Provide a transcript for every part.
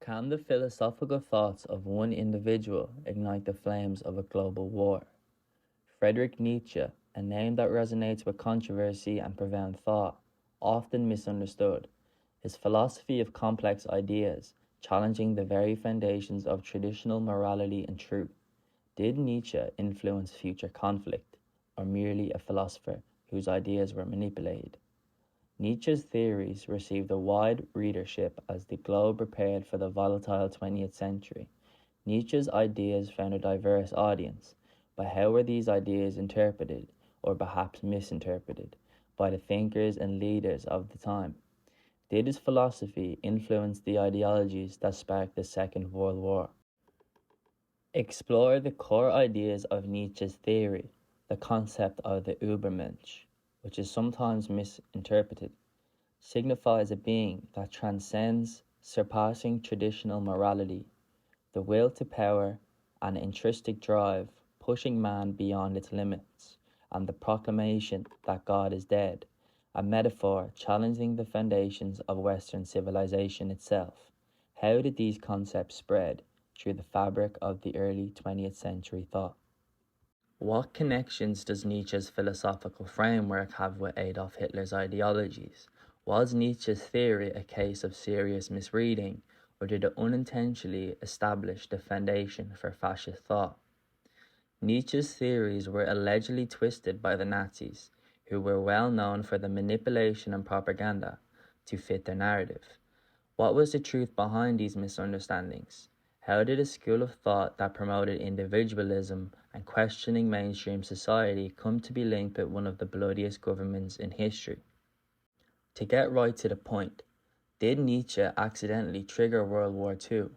Can the philosophical thoughts of one individual ignite the flames of a global war? Friedrich Nietzsche, a name that resonates with controversy and profound thought, often misunderstood. His philosophy of complex ideas, challenging the very foundations of traditional morality and truth. Did Nietzsche influence future conflict, or merely a philosopher whose ideas were manipulated? Nietzsche's theories received a wide readership as the globe prepared for the volatile 20th century. Nietzsche's ideas found a diverse audience, but how were these ideas interpreted, or perhaps misinterpreted, by the thinkers and leaders of the time? Did his philosophy influence the ideologies that sparked the Second World War? Explore the core ideas of Nietzsche's theory, the concept of the Ubermensch, which is sometimes misinterpreted, signifies a being that transcends, surpassing traditional morality, the will to power, an intrinsic drive, pushing man beyond its limits, and the proclamation that God is dead, a metaphor challenging the foundations of Western civilization itself. How did these concepts spread through the fabric of the early 20th century thought? What connections does Nietzsche's philosophical framework have with Adolf Hitler's ideologies? Was Nietzsche's theory a case of serious misreading, or did it unintentionally establish the foundation for fascist thought? Nietzsche's theories were allegedly twisted by the Nazis, who were well known for the manipulation and propaganda to fit their narrative. What was the truth behind these misunderstandings? How did a school of thought that promoted individualism and questioning mainstream society come to be linked with one of the bloodiest governments in history? To get right to the point, did Nietzsche accidentally trigger World War II?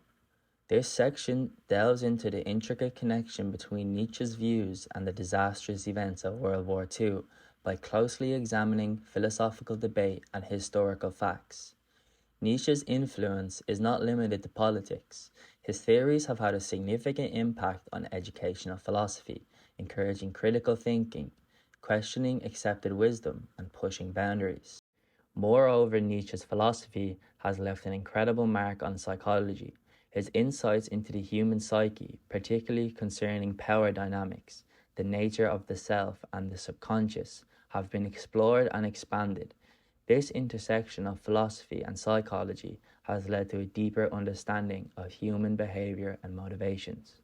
This section delves into the intricate connection between Nietzsche's views and the disastrous events of World War II by closely examining philosophical debate and historical facts. Nietzsche's influence is not limited to politics. His theories have had a significant impact on educational philosophy, encouraging critical thinking, questioning accepted wisdom, and pushing boundaries. Moreover, Nietzsche's philosophy has left an incredible mark on psychology. His insights into the human psyche, particularly concerning power dynamics, the nature of the self and the subconscious, have been explored and expanded. This intersection of philosophy and psychology has led to a deeper understanding of human behavior and motivations.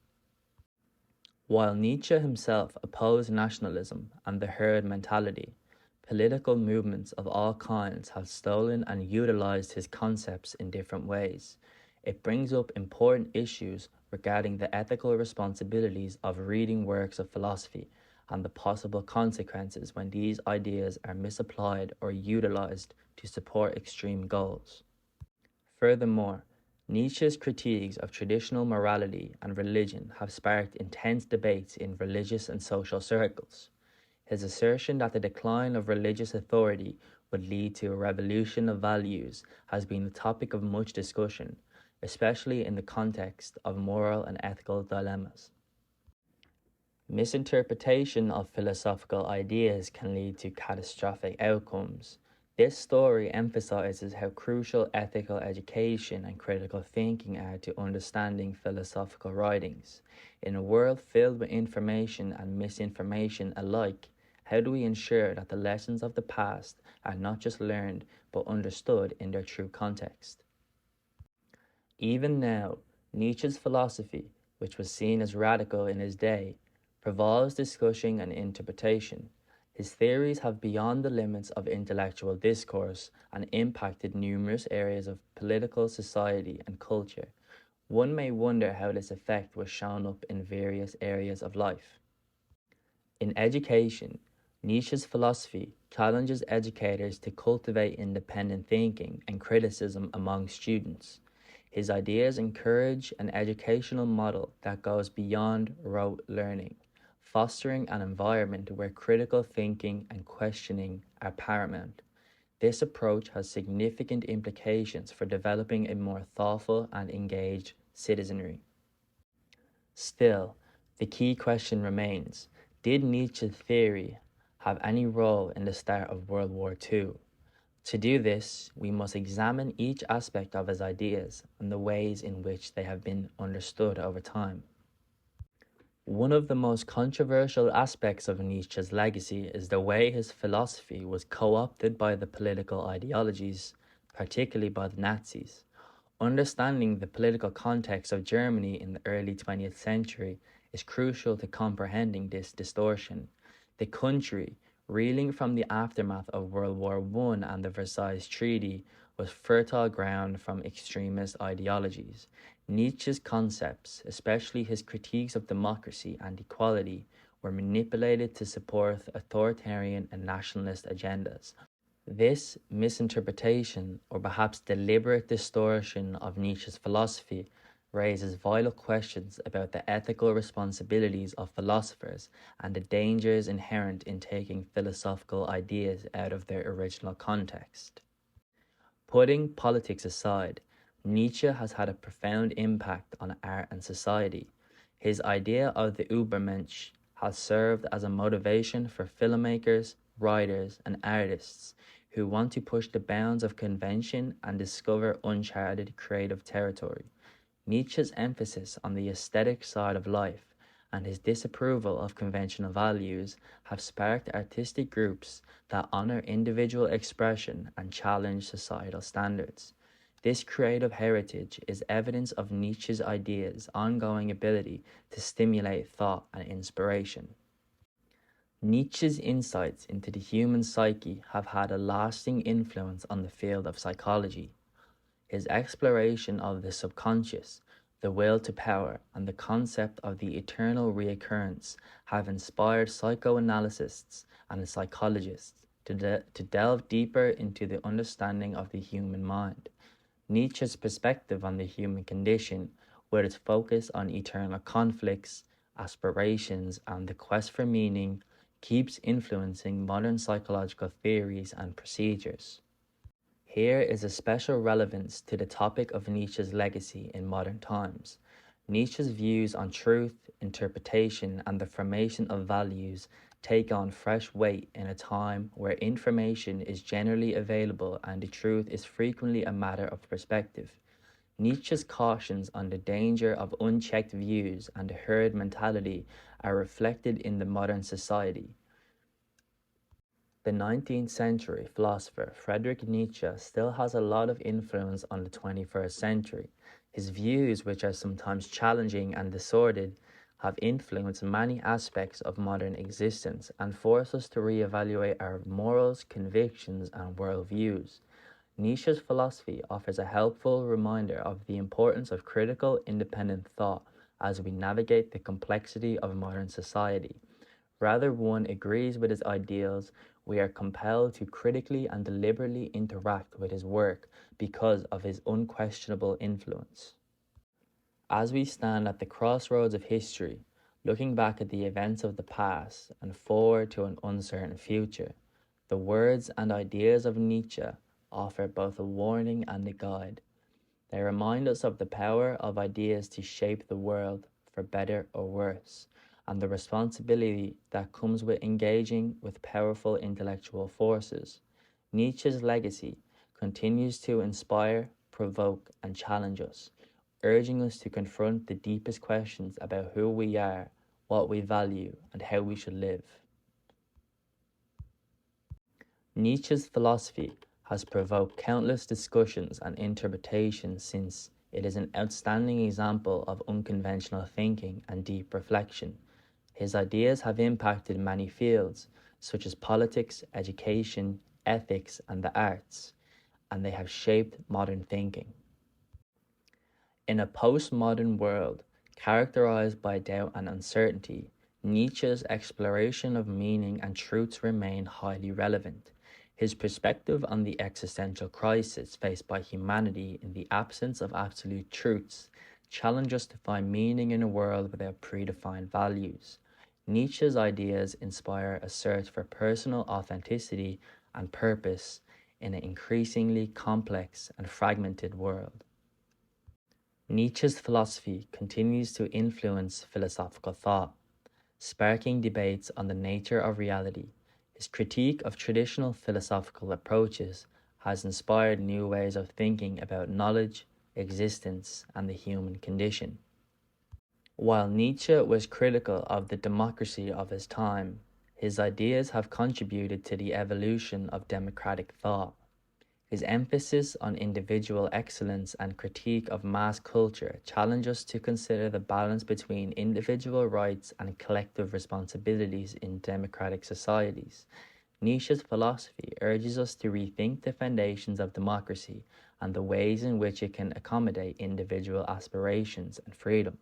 While Nietzsche himself opposed nationalism and the herd mentality, political movements of all kinds have stolen and utilized his concepts in different ways. It brings up important issues regarding the ethical responsibilities of reading works of philosophy and the possible consequences when these ideas are misapplied or utilized to support extreme goals. Furthermore, Nietzsche's critiques of traditional morality and religion have sparked intense debates in religious and social circles. His assertion that the decline of religious authority would lead to a revolution of values has been the topic of much discussion, especially in the context of moral and ethical dilemmas. Misinterpretation of philosophical ideas can lead to catastrophic outcomes. This story emphasizes how crucial ethical education and critical thinking are to understanding philosophical writings. In a world filled with information and misinformation alike, how do we ensure that the lessons of the past are not just learned but understood in their true context? Even now, Nietzsche's philosophy, which was seen as radical in his day, provides discussion and interpretation. His theories have beyond the limits of intellectual discourse and impacted numerous areas of political society and culture. One may wonder how this effect was shown up in various areas of life. In education, Nietzsche's philosophy challenges educators to cultivate independent thinking and criticism among students. His ideas encourage an educational model that goes beyond rote learning, fostering an environment where critical thinking and questioning are paramount. This approach has significant implications for developing a more thoughtful and engaged citizenry. Still, the key question remains: did Nietzsche's theory have any role in the start of World War II? To do this, we must examine each aspect of his ideas and the ways in which they have been understood over time. One of the most controversial aspects of Nietzsche's legacy is the way his philosophy was co-opted by the political ideologies, particularly by the Nazis. Understanding the political context of Germany in the early 20th century is crucial to comprehending this distortion. The country, reeling from the aftermath of World War I and the Versailles Treaty, was fertile ground from extremist ideologies. Nietzsche's concepts, especially his critiques of democracy and equality, were manipulated to support authoritarian and nationalist agendas. This misinterpretation, or perhaps deliberate distortion of Nietzsche's philosophy, raises vital questions about the ethical responsibilities of philosophers and the dangers inherent in taking philosophical ideas out of their original context. Putting politics aside, Nietzsche has had a profound impact on art and society. His idea of the Ubermensch has served as a motivation for filmmakers, writers, and artists who want to push the bounds of convention and discover uncharted creative territory. Nietzsche's emphasis on the aesthetic side of life and his disapproval of conventional values have sparked artistic groups that honor individual expression and challenge societal standards. This creative heritage is evidence of Nietzsche's ideas' ongoing ability to stimulate thought and inspiration. Nietzsche's insights into the human psyche have had a lasting influence on the field of psychology. His exploration of the subconscious, the will to power, and the concept of the eternal reoccurrence have inspired psychoanalysts and psychologists to delve deeper into the understanding of the human mind. Nietzsche's perspective on the human condition, with its focus on eternal conflicts, aspirations, and the quest for meaning, keeps influencing modern psychological theories and procedures. Here is a special relevance to the topic of Nietzsche's legacy in modern times. Nietzsche's views on truth, interpretation, and the formation of values take on fresh weight in a time where information is generally available and the truth is frequently a matter of perspective. Nietzsche's cautions on the danger of unchecked views and the herd mentality are reflected in the modern society. The 19th century philosopher Friedrich Nietzsche still has a lot of influence on the 21st century. His views, which are sometimes challenging and disordered, have influenced many aspects of modern existence and force us to reevaluate our morals, convictions, and worldviews. Nietzsche's philosophy offers a helpful reminder of the importance of critical, independent thought as we navigate the complexity of modern society. Rather one agrees with his ideals, we are compelled to critically and deliberately interact with his work because of his unquestionable influence. As we stand at the crossroads of history, looking back at the events of the past and forward to an uncertain future, the words and ideas of Nietzsche offer both a warning and a guide. They remind us of the power of ideas to shape the world for better or worse, and the responsibility that comes with engaging with powerful intellectual forces. Nietzsche's legacy continues to inspire, provoke, and challenge us, urging us to confront the deepest questions about who we are, what we value, and how we should live. Nietzsche's philosophy has provoked countless discussions and interpretations since it is an outstanding example of unconventional thinking and deep reflection. His ideas have impacted many fields, such as politics, education, ethics, and the arts, and they have shaped modern thinking. In a postmodern world characterized by doubt and uncertainty, Nietzsche's exploration of meaning and truths remain highly relevant. His perspective on the existential crisis faced by humanity in the absence of absolute truths challenges us to find meaning in a world without predefined values. Nietzsche's ideas inspire a search for personal authenticity and purpose in an increasingly complex and fragmented world. Nietzsche's philosophy continues to influence philosophical thought, sparking debates on the nature of reality. His critique of traditional philosophical approaches has inspired new ways of thinking about knowledge, existence, and the human condition. While Nietzsche was critical of the democracy of his time, his ideas have contributed to the evolution of democratic thought. His emphasis on individual excellence and critique of mass culture challenge us to consider the balance between individual rights and collective responsibilities in democratic societies. Nietzsche's philosophy urges us to rethink the foundations of democracy and the ways in which it can accommodate individual aspirations and freedom.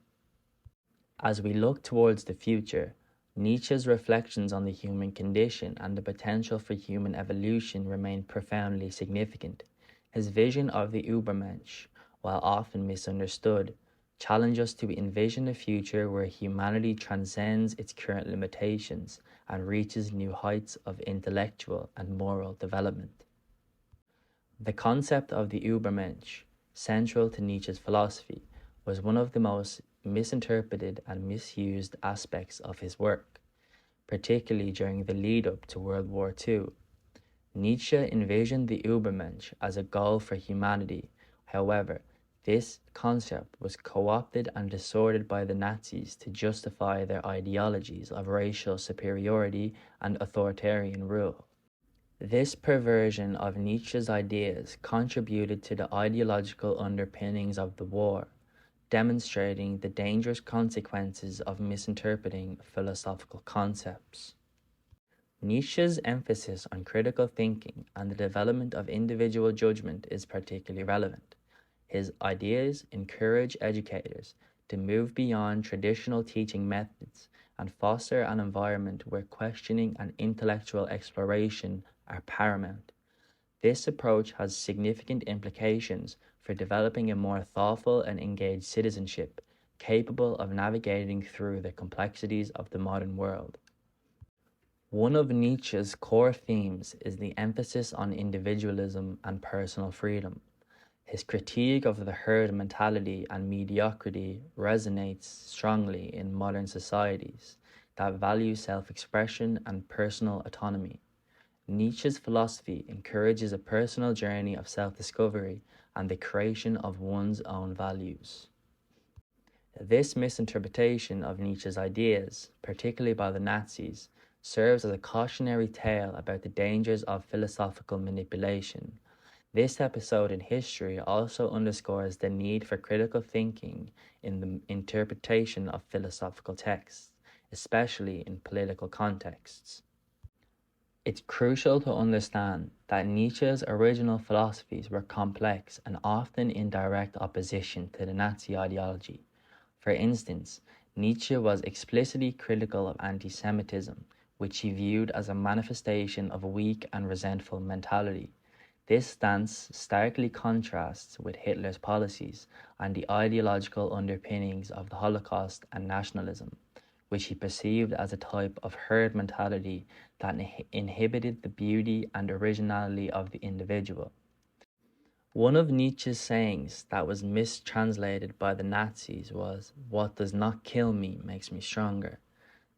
As we look towards the future, Nietzsche's reflections on the human condition and the potential for human evolution remain profoundly significant. His vision of the Ubermensch, while often misunderstood, challenges us to envision a future where humanity transcends its current limitations and reaches new heights of intellectual and moral development. The concept of the Ubermensch, central to Nietzsche's philosophy, was one of the most misinterpreted and misused aspects of his work, particularly during the lead-up to World War II. Nietzsche envisioned the Ubermensch as a goal for humanity. However, this concept was co-opted and distorted by the Nazis to justify their ideologies of racial superiority and authoritarian rule. This perversion of Nietzsche's ideas contributed to the ideological underpinnings of the war, demonstrating the dangerous consequences of misinterpreting philosophical concepts. Nietzsche's emphasis on critical thinking and the development of individual judgment is particularly relevant. His ideas encourage educators to move beyond traditional teaching methods and foster an environment where questioning and intellectual exploration are paramount. This approach has significant implications for developing a more thoughtful and engaged citizenship, capable of navigating through the complexities of the modern world. One of Nietzsche's core themes is the emphasis on individualism and personal freedom. His critique of the herd mentality and mediocrity resonates strongly in modern societies that value self-expression and personal autonomy. Nietzsche's philosophy encourages a personal journey of self-discovery and the creation of one's own values. This misinterpretation of Nietzsche's ideas, particularly by the Nazis, serves as a cautionary tale about the dangers of philosophical manipulation. This episode in history also underscores the need for critical thinking in the interpretation of philosophical texts, especially in political contexts. It's crucial to understand that Nietzsche's original philosophies were complex and often in direct opposition to the Nazi ideology. For instance, Nietzsche was explicitly critical of anti-Semitism, which he viewed as a manifestation of a weak and resentful mentality. This stance starkly contrasts with Hitler's policies and the ideological underpinnings of the Holocaust and nationalism, which he perceived as a type of herd mentality that inhibited the beauty and originality of the individual. One of Nietzsche's sayings that was mistranslated by the Nazis was, "What does not kill me makes me stronger."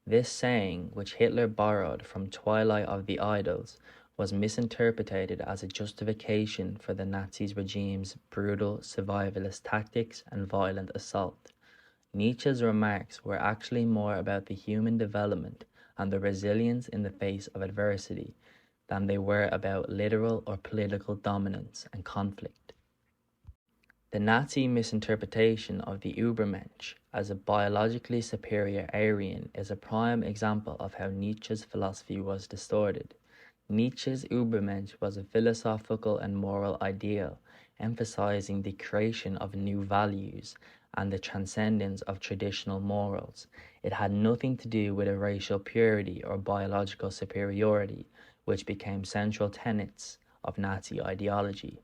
This saying, which Hitler borrowed from Twilight of the Idols, was misinterpreted as a justification for the Nazi regime's brutal survivalist tactics and violent assault. Nietzsche's remarks were actually more about the human development and the resilience in the face of adversity than they were about literal or political dominance and conflict. The Nazi misinterpretation of the Ubermensch as a biologically superior Aryan is a prime example of how Nietzsche's philosophy was distorted. Nietzsche's Ubermensch was a philosophical and moral ideal, emphasizing the creation of new values and the transcendence of traditional morals. It had nothing to do with a racial purity or biological superiority, which became central tenets of Nazi ideology.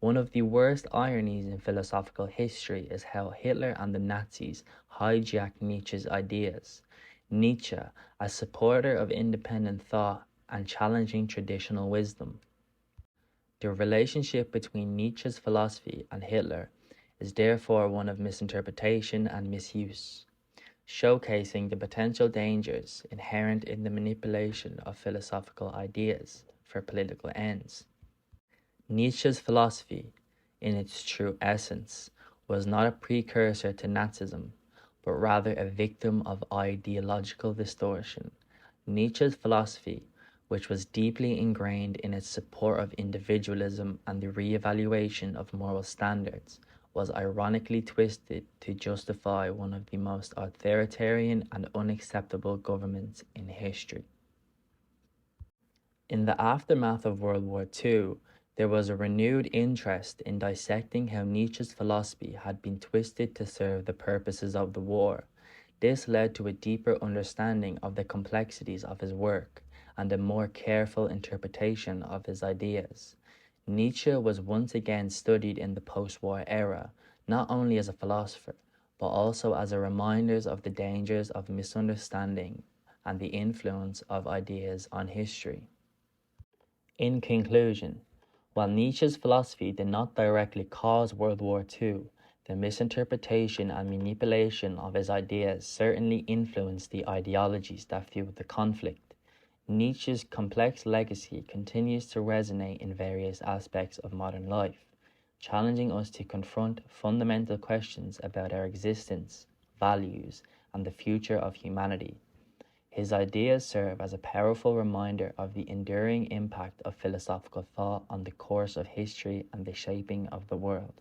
One of the worst ironies in philosophical history is how Hitler and the Nazis hijacked Nietzsche's ideas. Nietzsche, a supporter of independent thought and challenging traditional wisdom. The relationship between Nietzsche's philosophy and Hitler is therefore one of misinterpretation and misuse, showcasing the potential dangers inherent in the manipulation of philosophical ideas for political ends. Nietzsche's philosophy, in its true essence, was not a precursor to Nazism, but rather a victim of ideological distortion. Nietzsche's philosophy, which was deeply ingrained in its support of individualism and the re-evaluation of moral standards, was ironically twisted to justify one of the most authoritarian and unacceptable governments in history. In the aftermath of World War II, there was a renewed interest in dissecting how Nietzsche's philosophy had been twisted to serve the purposes of the war. This led to a deeper understanding of the complexities of his work and a more careful interpretation of his ideas. Nietzsche was once again studied in the post-war era, not only as a philosopher, but also as a reminder of the dangers of misunderstanding and the influence of ideas on history. In conclusion, while Nietzsche's philosophy did not directly cause World War II, the misinterpretation and manipulation of his ideas certainly influenced the ideologies that fueled the conflict. Nietzsche's complex legacy continues to resonate in various aspects of modern life, challenging us to confront fundamental questions about our existence, values, and the future of humanity. His ideas serve as a powerful reminder of the enduring impact of philosophical thought on the course of history and the shaping of the world.